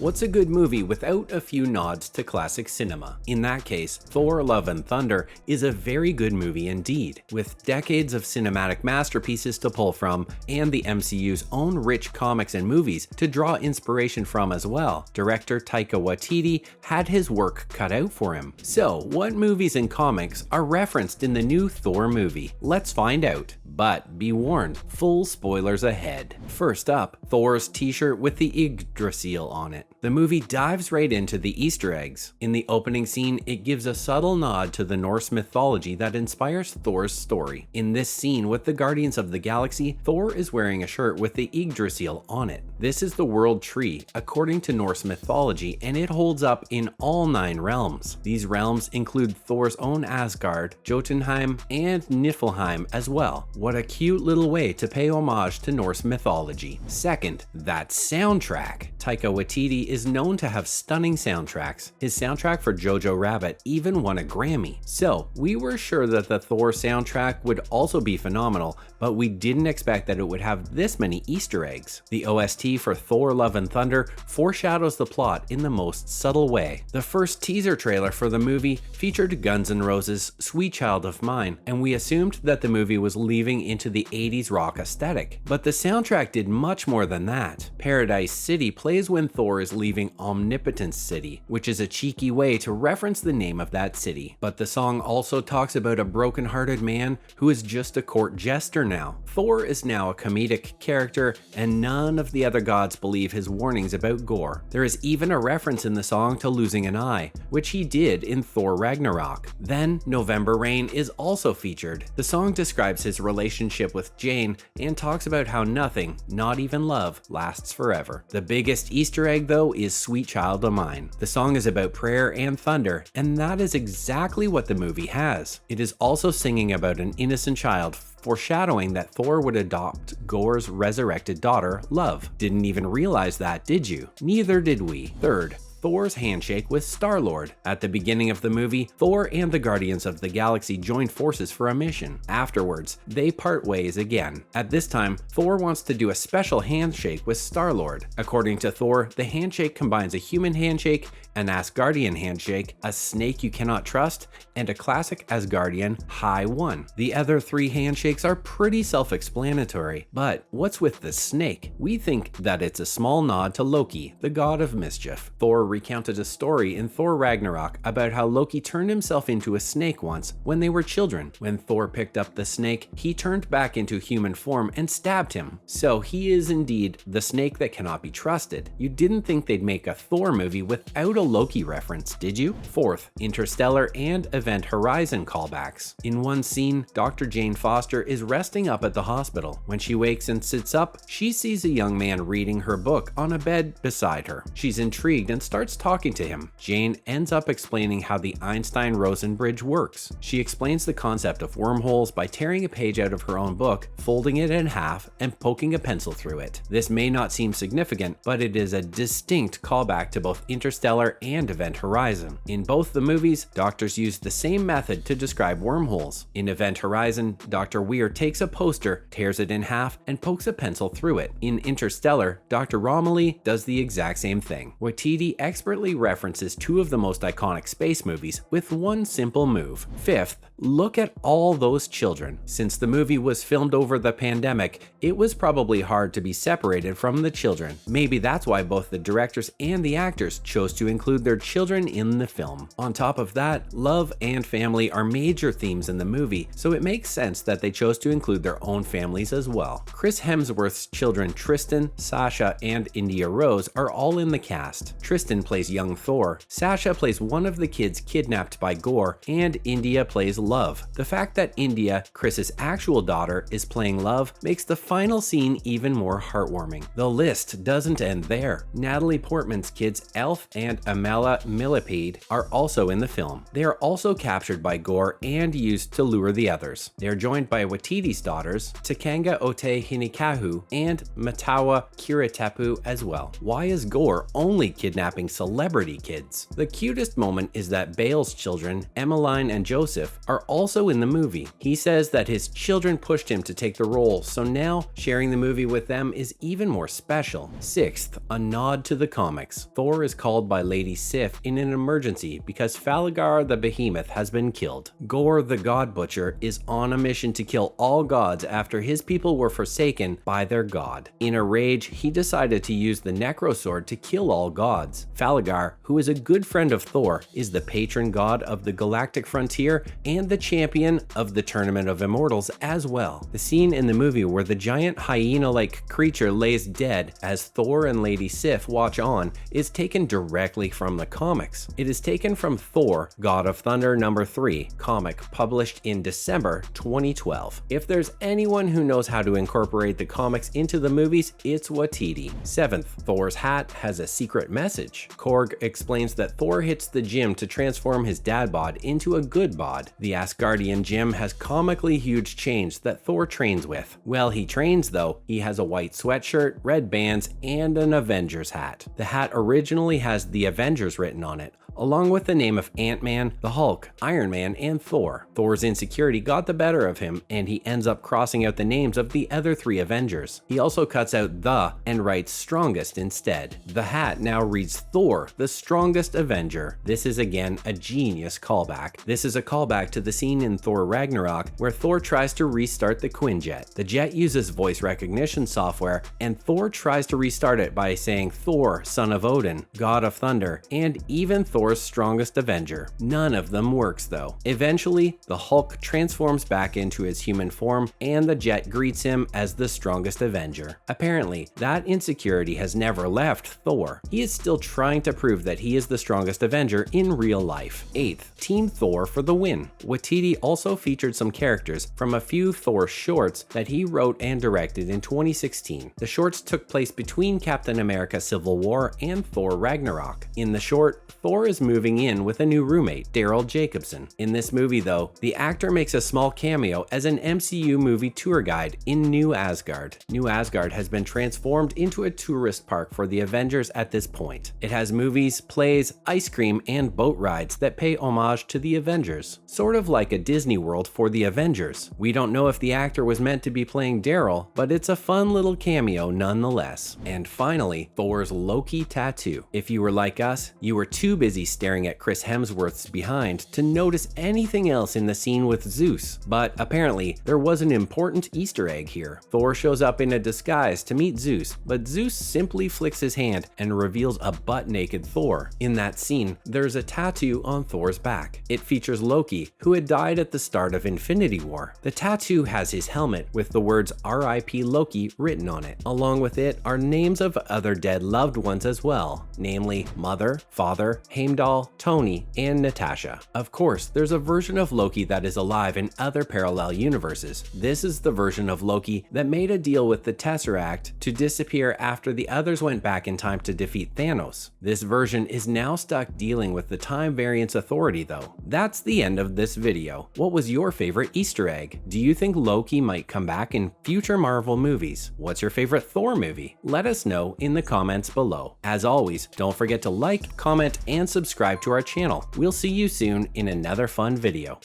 what's a good movie without a few nods to classic cinema? In that case, Thor: Love and Thunder is a very good movie indeed, with decades of cinematic masterpieces to pull from and the MCU's own rich comics and movies to draw inspiration from as well. Director Taika Watiti had his work cut out for him. So, what movies and comics are referenced in the new Thor movie? Let's find out. But be warned, full spoilers ahead. First up, Thor's t-shirt with the Yggdrasil on it. The movie dives right into the Easter eggs. In the opening scene, it gives a subtle nod to the Norse mythology that inspires Thor's story. In this scene with the Guardians of the Galaxy, Thor is wearing a shirt with the Yggdrasil on it. This is the world tree, according to Norse mythology, and it holds up in all 9 realms. These realms include Thor's own Asgard, Jotunheim, and Niflheim as well. What a cute little way to pay homage to Norse mythology. Second, that soundtrack. Taika Watiti is known to have stunning soundtracks. His soundtrack for Jojo Rabbit even won a Grammy. So, we were sure that the Thor soundtrack would also be phenomenal, but we didn't expect that it would have this many Easter eggs. The OST for Thor: Love and Thunder foreshadows the plot in the most subtle way. The first teaser trailer for the movie featured Guns N' Roses' Sweet Child of Mine, and we assumed that the movie was leaving into the 80s rock aesthetic. But the soundtrack did much more than that. Paradise City plays when Thor is leaving Omnipotence City, which is a cheeky way to reference the name of that city. But the song also talks about a broken-hearted man who is just a court jester now. Thor is now a comedic character, and none of the other gods believe his warnings about Gorr. There is even a reference in the song to losing an eye, which he did in Thor Ragnarok. Then November Rain is also featured. The song describes his relationship with Jane and talks about how nothing, not even love, lasts forever. The biggest Easter egg though is Sweet Child of Mine. The song is about prayer and thunder, and that is exactly what the movie has. It is also singing about an innocent child, foreshadowing that Thor would adopt Gorr's resurrected daughter, Love. Didn't even realize that, did you? Neither did we. Third, Thor's handshake with Star-Lord. At the beginning of the movie, Thor and the Guardians of the Galaxy join forces for a mission. Afterwards, they part ways again. At this time, Thor wants to do a special handshake with Star-Lord. According to Thor, the handshake combines a human handshake, an Asgardian handshake, a snake you cannot trust, and a classic Asgardian high one. The other 3 handshakes are pretty self-explanatory, but what's with the snake? We think that it's a small nod to Loki, the god of mischief. Thor recounted a story in Thor Ragnarok about how Loki turned himself into a snake once when they were children. When Thor picked up the snake, he turned back into human form and stabbed him. So he is indeed the snake that cannot be trusted. You didn't think they'd make a Thor movie without a Loki reference, did you? Fourth, Interstellar and Event Horizon callbacks. In one scene, Dr. Jane Foster is resting up at the hospital. When she wakes and sits up, she sees a young man reading her book on a bed beside her. She's intrigued and starts talking to him. Jane ends up explaining how the Einstein-Rosen bridge works. She explains the concept of wormholes by tearing a page out of her own book, folding it in half, and poking a pencil through it. This may not seem significant, but it is a distinct callback to both Interstellar and Event Horizon. In both the movies, doctors use the same method to describe wormholes. In Event Horizon, Dr. Weir takes a poster, tears it in half, and pokes a pencil through it. In Interstellar, Dr. Romilly does the exact same thing. Watiti expertly references 2 of the most iconic space movies with one simple move. Fifth, look at all those children. Since the movie was filmed over the pandemic, it was probably hard to be separated from the children. Maybe that's why both the directors and the actors chose to include their children in the film. On top of that, love and family are major themes in the movie, so it makes sense that they chose to include their own families as well. Chris Hemsworth's children Tristan, Sasha, and India Rose are all in the cast. Tristan plays young Thor, Sasha plays one of the kids kidnapped by Gorr, and India plays Love. The fact that India, Chris's actual daughter, is playing Love makes the final scene even more heartwarming. The list doesn't end there. Natalie Portman's kids Elf and Amela Millipede are also in the film. They are also captured by Gorr and used to lure the others. They are joined by Watiti's daughters, Takanga Ote Hinikahu and Matawa Kiritepu as well. Why is Gorr only kidnapping celebrity kids? The cutest moment is that Bale's children, Emmeline and Joseph, are are also in the movie. He says that his children pushed him to take the role, so now sharing the movie with them is even more special. Sixth, a nod to the comics. Thor is called by Lady Sif in an emergency because Falagar the Behemoth has been killed. Gorr the God Butcher is on a mission to kill all gods after his people were forsaken by their god. In a rage, he decided to use the Necrosword to kill all gods. Falagar, who is a good friend of Thor, is the patron god of the galactic frontier and the champion of the Tournament of Immortals as well. The scene in the movie where the giant hyena-like creature lays dead as Thor and Lady Sif watch on is taken directly from the comics. It is taken from Thor, God of Thunder #3 comic published in December 2012. If there's anyone who knows how to incorporate the comics into the movies, it's Watiti. Seventh, Thor's hat has a secret message. Korg explains that Thor hits the gym to transform his dad bod into a good bod. The Asgardian gym has comically huge chains that Thor trains with. While he trains though, he has a white sweatshirt, red bands, and an Avengers hat. The hat originally has the Avengers written on it, along with the name of Ant-Man, the Hulk, Iron Man, and Thor. Thor's insecurity got the better of him, and he ends up crossing out the names of the other 3 Avengers. He also cuts out the and writes strongest instead. The hat now reads Thor, the strongest Avenger. This is again a genius callback. This is a callback to the scene in Thor Ragnarok where Thor tries to restart the Quinjet. The jet uses voice recognition software, and Thor tries to restart it by saying Thor, son of Odin, god of thunder, and even Thor's strongest Avenger. None of them works though. Eventually, the Hulk transforms back into his human form, and the jet greets him as the strongest Avenger. Apparently, that insecurity has never left Thor. He is still trying to prove that he is the strongest Avenger in real life. Eighth, Team Thor for the win. Watiti also featured some characters from a few Thor shorts that he wrote and directed in 2016. The shorts took place between Captain America Civil War and Thor Ragnarok. In the short, Thor is moving in with a new roommate, Daryl Jacobson. In this movie though, the actor makes a small cameo as an MCU movie tour guide in New Asgard. New Asgard has been transformed into a tourist park for the Avengers at this point. It has movies, plays, ice cream, and boat rides that pay homage to the Avengers. Sort of like a Disney World for the Avengers. We don't know if the actor was meant to be playing Daryl, but it's a fun little cameo nonetheless. And finally, Thor's Loki tattoo. If you were like us, you were too busy staring at Chris Hemsworth's behind to notice anything else in the scene with Zeus. But apparently, there was an important Easter egg here. Thor shows up in a disguise to meet Zeus, but Zeus simply flicks his hand and reveals a butt-naked Thor. In that scene, there's a tattoo on Thor's back. It features Loki, who had died at the start of Infinity War. The tattoo has his helmet with the words R.I.P. Loki written on it. Along with it are names of other dead loved ones as well, namely Mother, Father, Heimdall, Tony, and Natasha. Of course, there's a version of Loki that is alive in other parallel universes. This is the version of Loki that made a deal with the Tesseract to disappear after the others went back in time to defeat Thanos. This version is now stuck dealing with the Time Variance Authority though. That's the end of this video. What was your favorite Easter egg? Do you think Loki might come back in future Marvel movies? What's your favorite Thor movie? Let us know in the comments below. As always, don't forget to like, comment, and subscribe to our channel. We'll see you soon in another fun video.